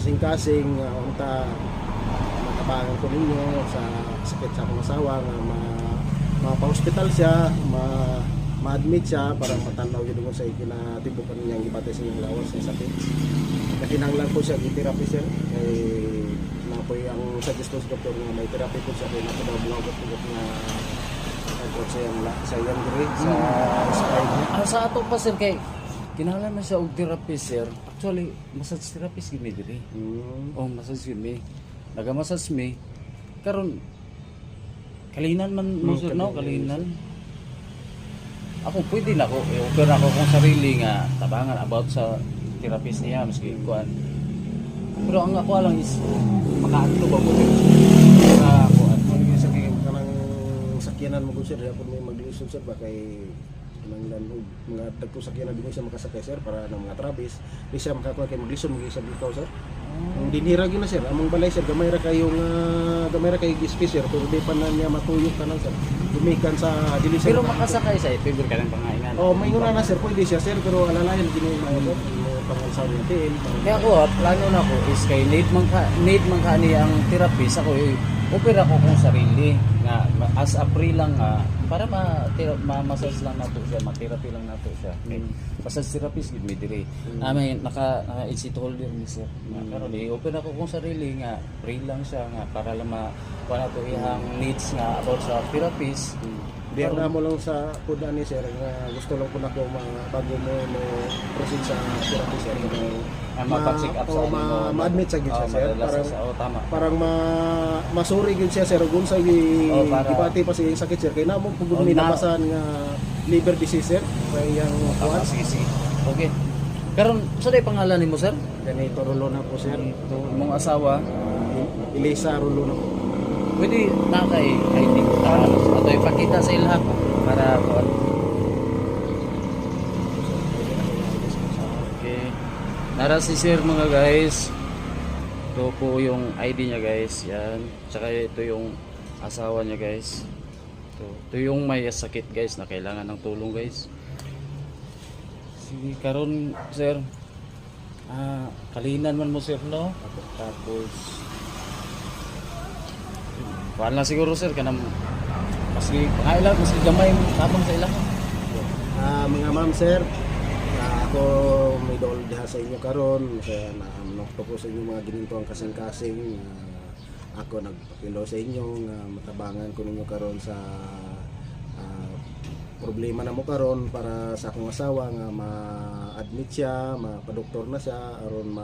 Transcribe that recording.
kasing-kasing unta matabangan ko ninyo sa sakit sa akong asawa nga ma-hospital siya, ma-admit siya para matanaw yun kung sa ikinatibukan niyang ibatay sa inyong lawas sa sakit. Nakinanglan po siya i-therapy sir kay napoy ang suggestion sa doktor nga may therapy po siya kay napudaw mga ugot-ugot nga agad sa iyang grade sa spine niya. Sa ato pa sir kay kinahanglan man siya og therapist sir. Actually, massage therapist gid mi diri. Oh, massage gid mi. Naga-massage mi karon kalinan man mo sir no, kalinan. Ako pwede na ako, i-offer ako kung sarili nga tabangan about sa therapist niya maski kuan. Pero ang ako lang is makaadto ba ko sa kuan. Ang sakit kanang sakyanan mo sir, dapat may maglisod sir ba kay kinanglan mga dagko sakyanan di mo siya makasakay sir para ng mga trabis, di siya makakuha kay maglisod mo sa bitaw sir. Ang dinira gyud na sir, among balay sir gamay ra kay space sir, pero di pa na niya matuyok kanan sir. Dumikan sa dili sir. Pero makasakay sa favor ka ng pangaingan. Oh, may nguna na sir, pwede siya sir, pero alalayan gini mo sir. Pangalsaw niya tin. Kaya ako, plano na ko is kay need man ka ni ang therapist ako opera ko kung sarili nga as a free lang nga para ma-massage lang nato siya, ma-therapy lang nato siya. Okay. Massage therapist gid mi diri. May naka exit holder ni sir. Karon opera ko kung sarili nga free lang siya nga para lang wala to ihang needs nga about sa therapist. Diyan na mo lang sa kuda ni sir nga gusto lang ko na ko bago mo proceed sa therapy sir ma-check up sa ma-admit sa gid siya sir tama. Parang masuri gid siya sir kung sa gibati pa siya sakit sir kay namo pugod ni nabasan nga liver disease sir kay yang kuan sige. Okay. Karon sa day pangalan nimo sir? Ganito Rolo na po sir. Ito imong asawa Elisa Rolo na po. Pwede na kay ID ato ipakita sa ilha para kuan. Okay. Nara si sir mga guys. Ito po yung ID niya guys. Yan. Tsaka ito yung asawa niya guys. Ito yung may sakit guys na kailangan ng tulong guys. Sige karon sir. Kalinan man mo sir no. Tapos wala siguro sir kanang maski pangailan maski gamay tapang sa ilang. Mga ma'am sir, ako may dol diha sa inyo karon kaya naamnok ko sa inyo mga gininto ang kasing-kasing ako nagpapilo sa inyo nga matabangan ko ninyo karon sa problema na mo karon para sa akong asawa nga ma-admit siya, mapadoktor na siya aron